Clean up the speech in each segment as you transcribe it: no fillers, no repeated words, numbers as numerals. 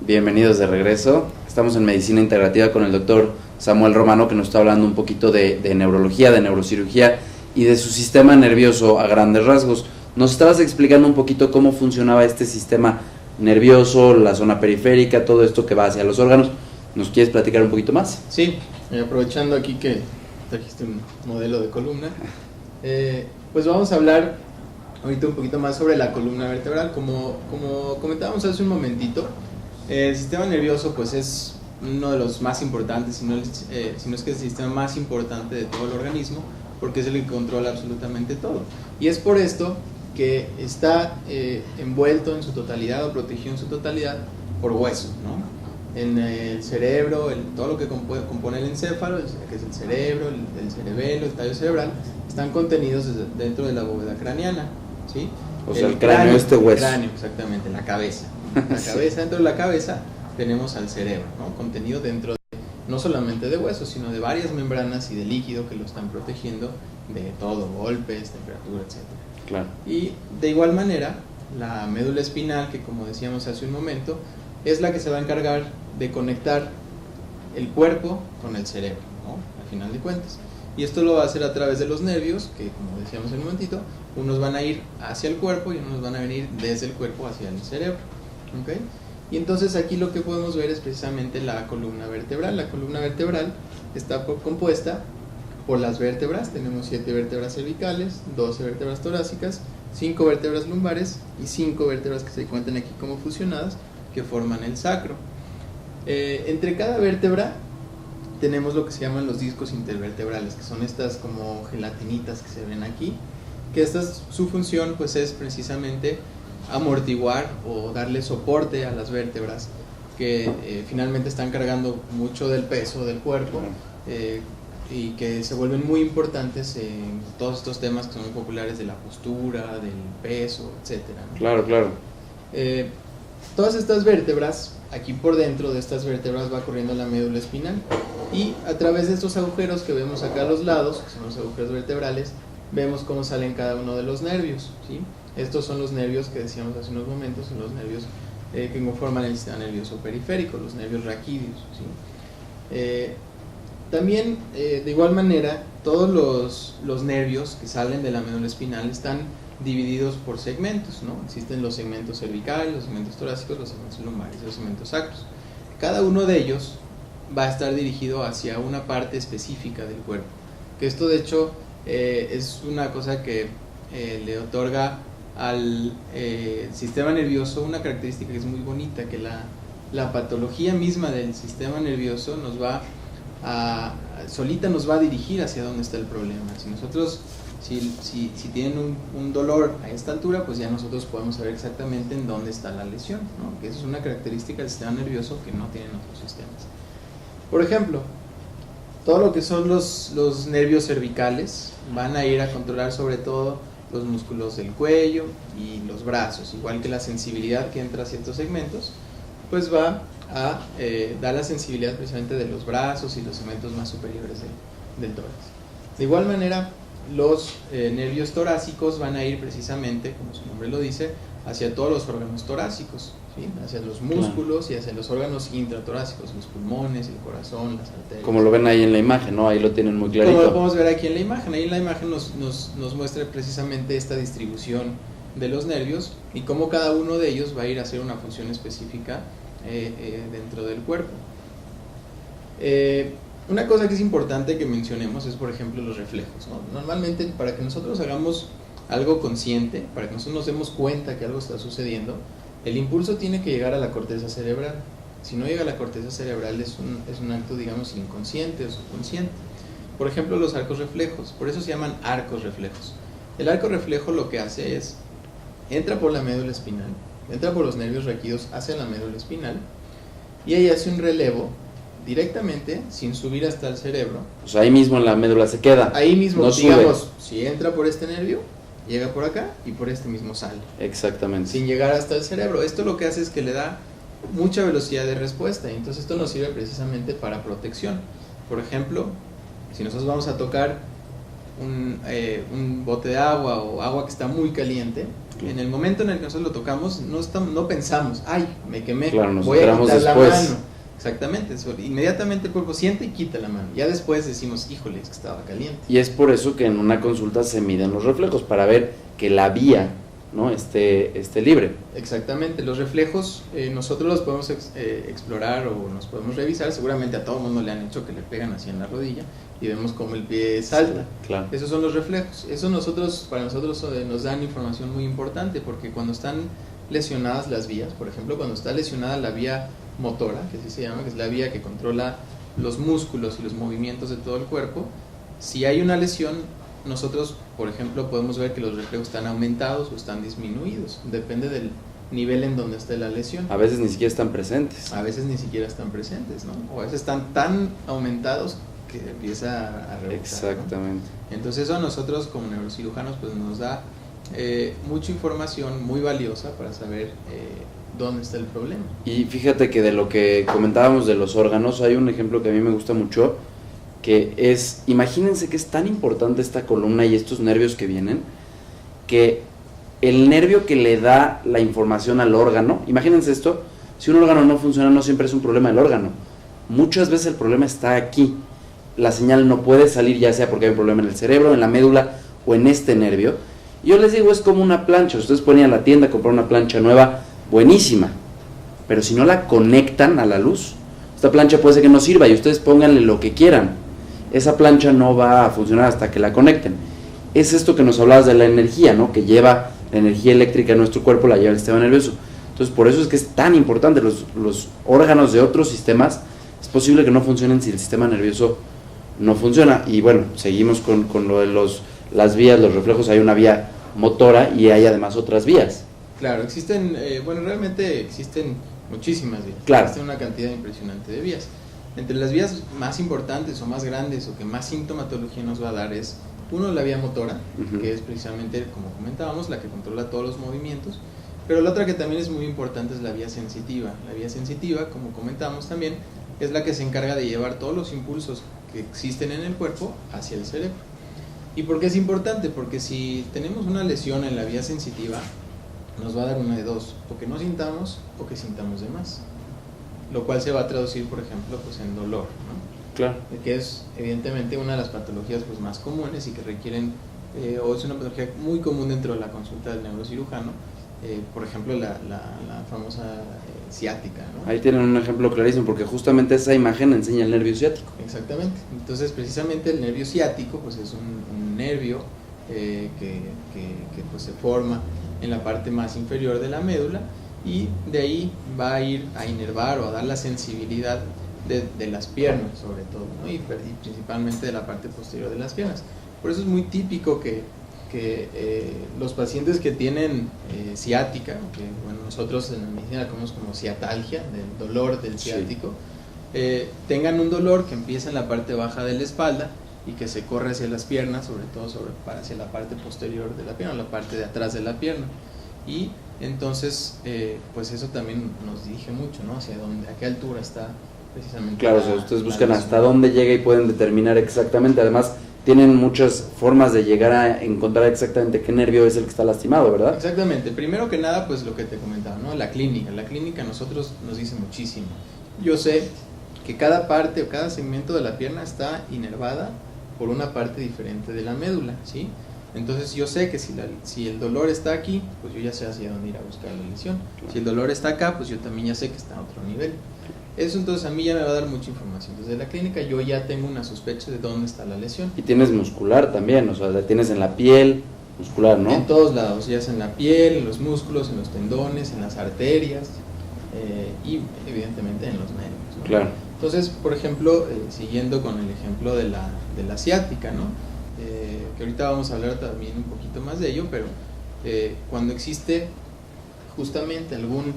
Bienvenidos de regreso. Estamos en Medicina Integrativa con el doctor Samuel Romano, que nos está hablando un poquito de neurología, de neurocirugía y de su sistema nervioso a grandes rasgos. Nos estabas explicando un poquito cómo funcionaba este sistema nervioso, la zona periférica, todo esto que va hacia los órganos. ¿Nos quieres platicar un poquito más? Sí, aprovechando aquí que trajiste un modelo de columna, pues vamos a hablar ahorita un poquito más sobre la columna vertebral. Como comentábamos hace un momentito, el sistema nervioso pues es uno de los más importantes, si no es que es el sistema más importante de todo el organismo, porque es el que controla absolutamente todo. Y es por esto que está envuelto en su totalidad o protegido en su totalidad por hueso, ¿no? En el cerebro, todo lo que compone el encéfalo, que es el cerebro, el cerebelo, el tallo cerebral, están contenidos dentro de la bóveda craneana, ¿sí? O sea, el cráneo, hueso. El cráneo, exactamente, la cabeza. La cabeza, dentro de la cabeza tenemos al cerebro, ¿no? Contenido dentro no solamente de huesos, sino de varias membranas y de líquido que lo están protegiendo de todo, golpes, temperatura, etc. Claro. Y de igual manera, la médula espinal, que como decíamos hace un momento, es la que se va a encargar de conectar el cuerpo con el cerebro, ¿no? Al final de cuentas. Y esto lo va a hacer a través de los nervios, que como decíamos en un momentito, unos van a ir hacia el cuerpo y unos van a venir desde el cuerpo hacia el cerebro, ¿okay? Y entonces aquí lo que podemos ver es precisamente la columna vertebral. La columna vertebral está compuesta por las vértebras. Tenemos 7 vértebras cervicales, 12 vértebras torácicas, 5 vértebras lumbares y 5 vértebras que se encuentran aquí como fusionadas, que forman el sacro. Entre cada vértebra tenemos lo que se llaman los discos intervertebrales, que son estas como gelatinitas que se ven aquí, que su función pues es precisamente amortiguar o darle soporte a las vértebras que finalmente están cargando mucho del peso del cuerpo, y que se vuelven muy importantes en todos estos temas que son muy populares de la postura, del peso, etcétera, ¿no? Claro, claro. Todas estas vértebras, aquí por dentro de estas vértebras va corriendo la médula espinal, y a través de estos agujeros que vemos acá a los lados, que son los agujeros vertebrales, vemos cómo salen cada uno de los nervios, ¿sí? Estos son los nervios que decíamos hace unos momentos, son los nervios que conforman el sistema nervioso periférico, los nervios raquídeos, ¿sí? También, de igual manera, todos los nervios que salen de la médula espinal están divididos por segmentos, ¿no? Existen los segmentos cervicales, los segmentos torácicos, los segmentos lumbares y los segmentos sacros. Cada uno de ellos va a estar dirigido hacia una parte específica del cuerpo, que esto de hecho es una cosa que le otorga al sistema nervioso una característica que es muy bonita, que la patología misma del sistema nervioso solita nos va a dirigir hacia dónde está el problema. Si nosotros si tienen un dolor a esta altura, pues ya nosotros podemos saber exactamente en dónde está la lesión, ¿no? Que esa es una característica del sistema nervioso que no tienen otros sistemas. Por ejemplo, todo lo que son los nervios cervicales van a ir a controlar sobre todo los músculos del cuello y los brazos, igual que la sensibilidad que entra a ciertos segmentos, pues va a dar la sensibilidad precisamente de los brazos y los segmentos más superiores del tórax. De igual manera, los nervios torácicos van a ir precisamente, como su nombre lo dice, hacia todos los órganos torácicos, ¿sí? Hacia los músculos y hacia los órganos intratorácicos, los pulmones, el corazón, las arterias. Como lo ven ahí en la imagen, ¿no? Ahí lo tienen muy clarito. Como lo podemos ver aquí en la imagen. Ahí en la imagen nos muestra precisamente esta distribución de los nervios y cómo cada uno de ellos va a ir a hacer una función específica dentro del cuerpo. Una cosa que es importante que mencionemos es, por ejemplo, los reflejos, ¿no? Normalmente, para que nosotros hagamos algo consciente, para que nosotros nos demos cuenta que algo está sucediendo, el impulso tiene que llegar a la corteza cerebral. Si no llega a la corteza cerebral es un acto, digamos, inconsciente o subconsciente. Por ejemplo, los arcos reflejos, por eso se llaman arcos reflejos. El arco reflejo lo que hace es, entra por la médula espinal, entra por los nervios raquídeos hacia la médula espinal, y ahí hace un relevo directamente, sin subir hasta el cerebro. O sea, ahí mismo en la médula se queda. Ahí mismo, no digamos, sube. Si entra por este nervio, llega por acá y por este mismo sale. Exactamente. Sin llegar hasta el cerebro. Esto lo que hace es que le da mucha velocidad de respuesta, y entonces esto nos sirve precisamente para protección. Por ejemplo, si nosotros vamos a tocar un bote de agua o agua que está muy caliente, Claro. En el momento en el que nosotros lo tocamos, no pensamos, ay, me quemé, Claro, nos voy a enteramos quitar después. la mano. Exactamente, inmediatamente el cuerpo siente y quita la mano. Ya después decimos, híjole, es que estaba caliente. Y es por eso que en una consulta se miden los reflejos, para ver que la vía, ¿no?, esté libre. Exactamente, los reflejos nosotros los podemos explorar o nos podemos revisar. Seguramente a todo el mundo le han hecho que le pegan así en la rodilla y vemos cómo el pie salta. Sí, claro. Esos son los reflejos. Eso para nosotros nos dan información muy importante, porque cuando están lesionadas las vías, por ejemplo, cuando está lesionada la vía motora, que así se llama, que es la vía que controla los músculos y los movimientos de todo el cuerpo, si hay una lesión, nosotros, por ejemplo, podemos ver que los reflejos están aumentados o están disminuidos, depende del nivel en donde esté la lesión. A veces ni siquiera están presentes. A veces ni siquiera están presentes, ¿no? O a veces están tan aumentados que empieza a rebotar, Exactamente. ¿no? Entonces eso a nosotros como neurocirujanos pues nos da mucha información muy valiosa para saber dónde está el problema. Y fíjate que de lo que comentábamos de los órganos, hay un ejemplo que a mí me gusta mucho, que es, imagínense que es tan importante esta columna y estos nervios que vienen, que el nervio que le da la información al órgano, imagínense esto, si un órgano no funciona, no siempre es un problema del órgano, muchas veces el problema está aquí, la señal no puede salir, ya sea porque hay un problema en el cerebro, en la médula o en este nervio. Yo les digo, es como una plancha, ustedes pueden ir a la tienda a comprar una plancha nueva, buenísima, pero si no la conectan a la luz, esta plancha puede ser que no sirva y ustedes pónganle lo que quieran, esa plancha no va a funcionar hasta que la conecten. Es esto que nos hablabas de la energía, ¿no?, que lleva la energía eléctrica en nuestro cuerpo, la lleva el sistema nervioso. Entonces por eso es que es tan importante. Los órganos de otros sistemas es posible que no funcionen si el sistema nervioso no funciona. Y bueno, seguimos con lo de las vías, los reflejos. Hay una vía motora y hay además otras vías. Claro, existen, realmente existen muchísimas vías. Claro. Existe una cantidad impresionante de vías. Entre las vías más importantes o más grandes o que más sintomatología nos va a dar es, uno, la vía motora, que es precisamente, como comentábamos, la que controla todos los movimientos, pero la otra que también es muy importante es la vía sensitiva. La vía sensitiva, como comentamos también, es la que se encarga de llevar todos los impulsos que existen en el cuerpo hacia el cerebro. ¿Y por qué es importante? Porque si tenemos una lesión en la vía sensitiva, nos va a dar una de dos, o que no sintamos o que sintamos de más, lo cual se va a traducir, por ejemplo, pues en dolor, ¿no? Claro. Que es evidentemente una de las patologías pues más comunes y que requieren, o es una patología muy común dentro de la consulta del neurocirujano, por ejemplo la famosa ciática, ¿no? Ahí tienen un ejemplo clarísimo, porque justamente esa imagen enseña el nervio ciático. Exactamente. Entonces precisamente el nervio ciático pues es un nervio que pues se forma en la parte más inferior de la médula, y de ahí va a ir a inervar o a dar la sensibilidad de las piernas sobre todo, ¿no? y principalmente de la parte posterior de las piernas. Por eso es muy típico que los pacientes que tienen ciática, que bueno, nosotros en la medicina la conocemos como ciatalgia, del dolor del ciático, tengan un dolor que empieza en la parte baja de la espalda y que se corre hacia las piernas, sobre todo hacia la parte posterior de la pierna, la parte de atrás de la pierna. Y entonces, pues eso también nos dirige mucho, ¿no? Hacia dónde, a qué altura está precisamente. Claro, o sea, ustedes buscan hasta dónde llega y pueden determinar exactamente. Además, tienen muchas formas de llegar a encontrar exactamente qué nervio es el que está lastimado, ¿verdad? Exactamente. Primero que nada, pues lo que te comentaba, ¿no? La clínica. La clínica a nosotros nos dice muchísimo. Yo sé que cada parte o cada segmento de la pierna está inervada por una parte diferente de la médula, ¿sí? Entonces yo sé que si el dolor está aquí, pues yo ya sé hacia dónde ir a buscar la lesión. Si el dolor está acá, pues yo también ya sé que está a otro nivel. Eso entonces a mí ya me va a dar mucha información. Desde la clínica yo ya tengo una sospecha de dónde está la lesión. Y tienes muscular también, o sea, la tienes en la piel, muscular, ¿no? En todos lados, ya sea en la piel, en los músculos, en los tendones, en las arterias y evidentemente en los nervios, ¿no? Claro. Entonces, por ejemplo, siguiendo con el ejemplo de la ciática, ¿no? Que ahorita vamos a hablar también un poquito más de ello, pero cuando existe justamente algún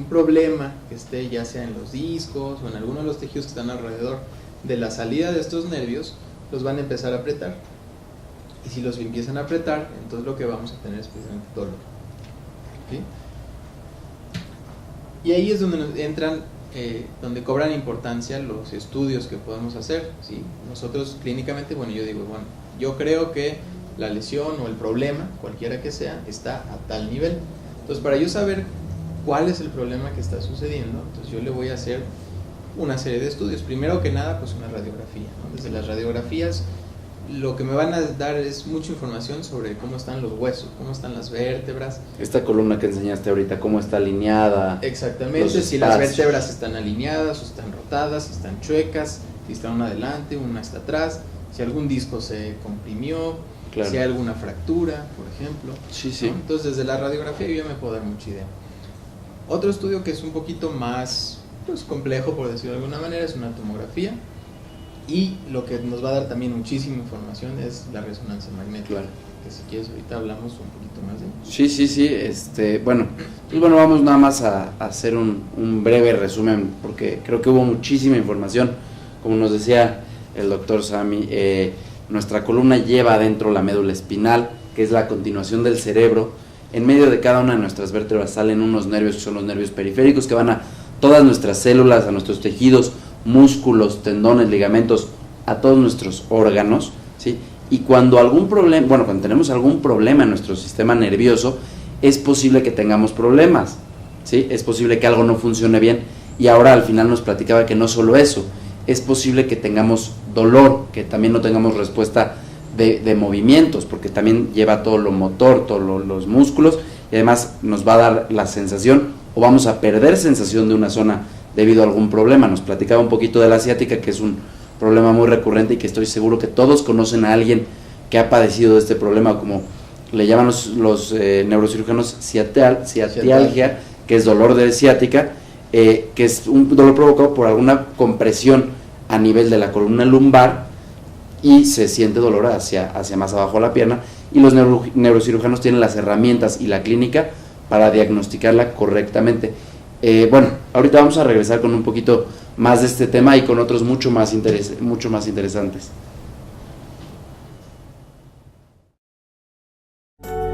problema que esté ya sea en los discos o en alguno de los tejidos que están alrededor de la salida de estos nervios, los van a empezar a apretar. Y si los empiezan a apretar, entonces lo que vamos a tener es precisamente dolor. ¿Sí? Y ahí es donde entran, donde cobran importancia los estudios que podemos hacer, ¿sí? Nosotros clínicamente, bueno, yo digo, bueno, yo creo que la lesión o el problema, cualquiera que sea, está a tal nivel. Entonces, para yo saber cuál es el problema que está sucediendo, entonces yo le voy a hacer una serie de estudios. Primero que nada, pues una radiografía, ¿no? Desde las radiografías lo que me van a dar es mucha información sobre cómo están los huesos, cómo están las vértebras. Esta columna que enseñaste ahorita, cómo está alineada. Exactamente, si las vértebras están alineadas o están rotadas, si están chuecas, si está una adelante, una está atrás, si algún disco se comprimió, claro, si hay alguna fractura, por ejemplo. Sí, sí. ¿No? Entonces, desde la radiografía yo ya me puedo dar mucha idea. Otro estudio que es un poquito más complejo, por decirlo de alguna manera, es una tomografía. Y lo que nos va a dar también muchísima información es la resonancia magnética. Claro. Que si quieres ahorita hablamos un poquito más de eso. Sí, sí, sí. Bueno, vamos nada más a hacer un breve resumen, porque creo que hubo muchísima información. Como nos decía el doctor Sami, nuestra columna lleva adentro la médula espinal, que es la continuación del cerebro. En medio de cada una de nuestras vértebras salen unos nervios que son los nervios periféricos, que van a todas nuestras células, a nuestros tejidos, músculos, tendones, ligamentos, a todos nuestros órganos, ¿sí? Y cuando cuando tenemos algún problema en nuestro sistema nervioso, es posible que tengamos problemas, ¿sí? Es posible que algo no funcione bien, y ahora al final nos platicaba que no solo eso, es posible que tengamos dolor, que también no tengamos respuesta de movimientos, porque también lleva todo lo motor, todos los músculos, y además nos va a dar la sensación, o vamos a perder sensación de una zona debido a algún problema. Nos platicaba un poquito de la ciática, que es un problema muy recurrente y que estoy seguro que todos conocen a alguien que ha padecido de este problema, como le llaman los neurocirujanos ciatialgia, que es dolor de ciática, que es un dolor provocado por alguna compresión a nivel de la columna lumbar y se siente dolor hacia más abajo de la pierna, y los neurocirujanos tienen las herramientas y la clínica para diagnosticarla correctamente. Ahorita vamos a regresar con un poquito más de este tema y con otros mucho más interesantes.